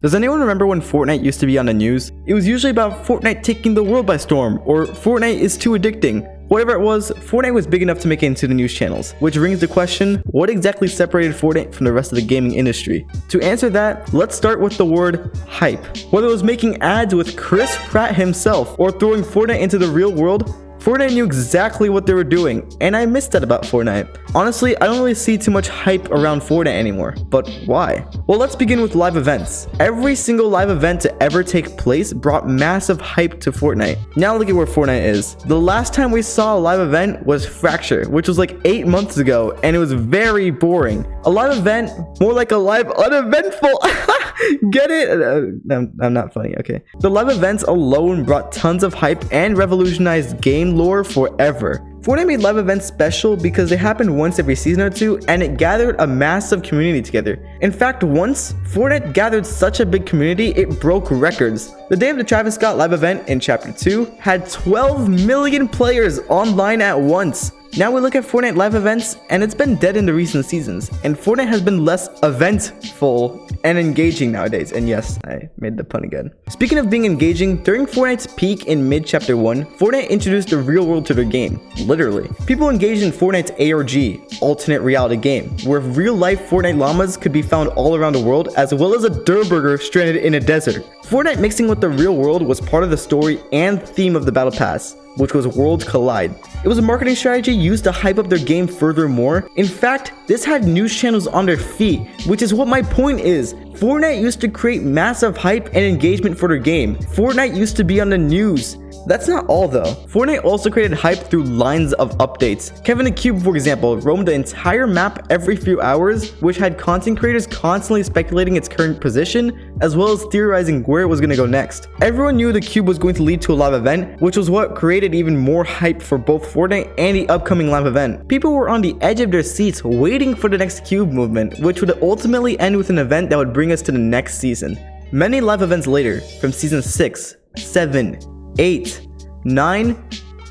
Does anyone remember when Fortnite used to be on the news? It was usually about Fortnite taking the world by storm, or Fortnite is too addicting. Whatever it was, Fortnite was big enough to make it into the news channels, which brings the question, what exactly separated Fortnite from the rest of the gaming industry? To answer that, let's start with the word hype. Whether it was making ads with Chris Pratt himself, or throwing Fortnite into the real world, Fortnite knew exactly what they were doing, and I missed that about Fortnite. Honestly, I don't really see too much hype around Fortnite anymore, but why? Well, let's begin with live events. Every single live event to ever take place brought massive hype to Fortnite. Now look at where Fortnite is. The last time we saw a live event was Fracture, which was like 8 months ago, and it was very boring. A live event, more like a live uneventful. Get it? I'm not funny, okay. The live events alone brought tons of hype and revolutionized game lore forever. Fortnite made live events special because they happened once every season or two, and it gathered a massive community together. In fact, once Fortnite gathered such a big community, it broke records. The day of the Travis Scott live event in Chapter 2 had 12 million players online at once. Now we look at Fortnite live events, and it's been dead in the recent seasons, and Fortnite has been less eventful and engaging nowadays. And yes, I made the pun again. Speaking of being engaging, during Fortnite's peak in mid-Chapter 1, Fortnite introduced the real world to their game. Literally. People engaged in Fortnite's ARG, alternate reality game, where real-life Fortnite llamas could be found all around the world, as well as a Durburger stranded in a desert. Fortnite mixing with the real world was part of the story and theme of the Battle Pass, which was Worlds Collide. It was a marketing strategy used to hype up their game furthermore. In fact, this had news channels on their feet, which is what my point is. Fortnite used to create massive hype and engagement for their game. Fortnite used to be on the news. That's not all though. Fortnite also created hype through lines of updates. Kevin the Cube, for example, roamed the entire map every few hours, which had content creators constantly speculating its current position, as well as theorizing where it was going to go next. Everyone knew the Cube was going to lead to a live event, which was what created even more hype for both Fortnite and the upcoming live event. People were on the edge of their seats waiting for the next Cube movement, which would ultimately end with an event that would bring us to the next season. Many live events later, from Season 6, 7, 8, 9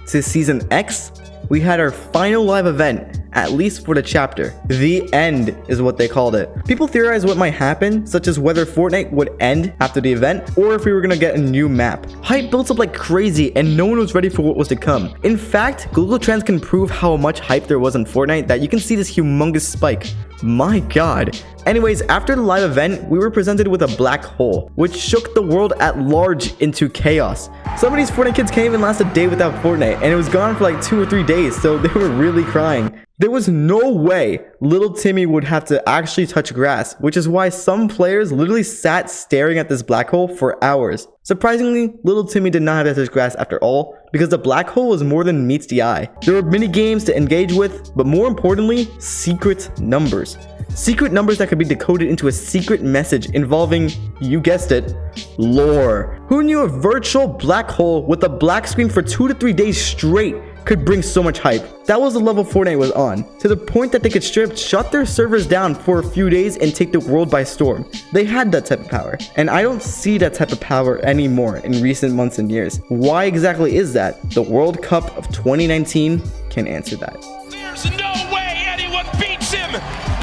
to Season X, we had our final live event, at least for the chapter. The end is what they called it. People theorized what might happen, such as whether Fortnite would end after the event, or if we were gonna get a new map. Hype built up like crazy, and no one was ready for what was to come. In fact, Google Trends can prove how much hype there was on Fortnite that you can see this humongous spike. My god. Anyways, after the live event, we were presented with a black hole, which shook the world at large into chaos. Some of these Fortnite kids can't even last a day without Fortnite, and it was gone for like 2 or 3 days, so they were really crying. There was no way little Timmy would have to actually touch grass, which is why some players literally sat staring at this black hole for hours. Surprisingly, little Timmy did not have to touch grass after all, because the black hole was more than meets the eye. There were mini games to engage with, but more importantly, secret numbers. Secret numbers that could be decoded into a secret message involving, you guessed it, lore. Who knew a virtual black hole with a black screen for 2 to 3 days straight could bring so much hype? That was the level Fortnite was on, to the point that they could shut their servers down for a few days and take the world by storm. They had that type of power, and I don't see that type of power anymore in recent months and years. Why exactly is that? The World Cup of 2019 can answer that. There's no way anyone beats him!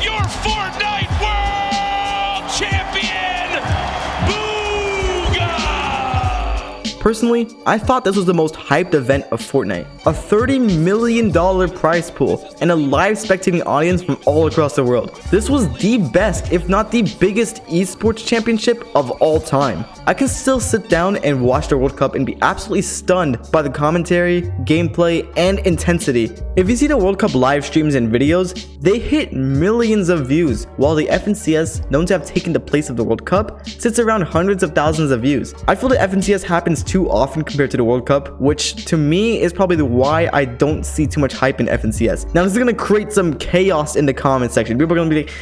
Your Fortnite World Champion! Booga! Personally, I thought this was the most hyped event of Fortnite. A $30 million prize pool and a live spectating audience from all across the world. This was the best, if not the biggest esports championship of all time. I can still sit down and watch the World Cup and be absolutely stunned by the commentary, gameplay, and intensity. If you see the World Cup live streams and videos, they hit millions of views, while the FNCS, known to have taken the place of the World Cup, sits around hundreds of thousands of views. I feel the FNCS happens too often compared to the World Cup, which to me is probably why I don't see too much hype in FNCS. Now this is gonna create some chaos in the comment section. People are gonna be like,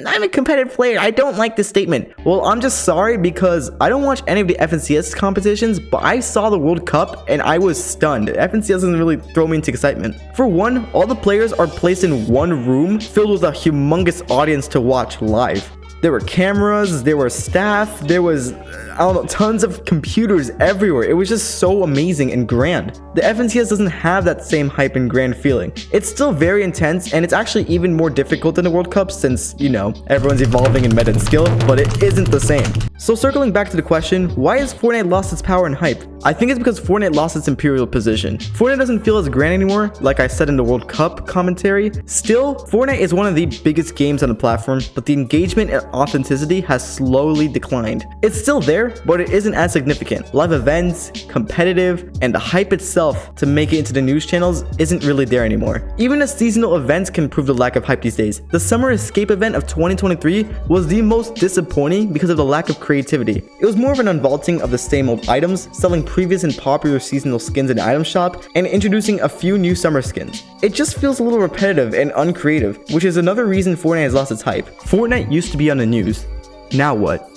I'm a competitive player, I don't like this statement. Well, I'm just sorry, because I don't watch any of the FNCS competitions, but I saw the World Cup and I was stunned. FNCS doesn't really throw me into excitement. For one, all the players are placed in one room filled with a humongous audience to watch live. There were cameras, there were staff, there was, I don't know, tons of computers everywhere. It was just so amazing and grand. The FNCS doesn't have that same hype and grand feeling. It's still very intense, and it's actually even more difficult than the World Cup since, you know, everyone's evolving in meta and skill, but it isn't the same. So circling back to the question, why has Fortnite lost its power and hype? I think it's because Fortnite lost its imperial position. Fortnite doesn't feel as grand anymore, like I said in the World Cup commentary. Still, Fortnite is one of the biggest games on the platform, but the engagement and authenticity has slowly declined. It's still there, but it isn't as significant. Live events, competitive, and the hype itself to make it into the news channels isn't really there anymore. Even the seasonal events can prove the lack of hype these days. The Summer Escape event of 2023 was the most disappointing because of the lack of creativity. It was more of an unvaulting of the same old items, selling previous and popular seasonal skins in the item shop, and introducing a few new summer skins. It just feels a little repetitive and uncreative, which is another reason Fortnite has lost its hype. Fortnite used to be on the news. Now what?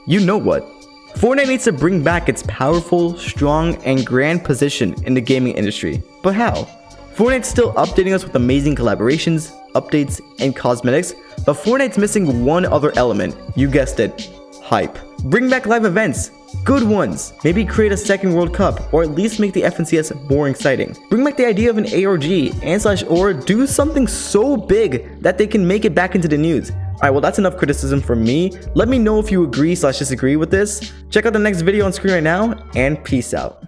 You know what? Fortnite needs to bring back its powerful, strong, and grand position in the gaming industry. But how? Fortnite's still updating us with amazing collaborations, updates, and cosmetics, but Fortnite's missing one other element. You guessed it, hype. Bring back live events. Good ones. Maybe create a second World Cup, or at least make the FNCS more exciting. Bring back the idea of an ARG and/or do something so big that they can make it back into the news. Alright, well that's enough criticism from me. Let me know if you agree/disagree with this. Check out the next video on screen right now, and peace out.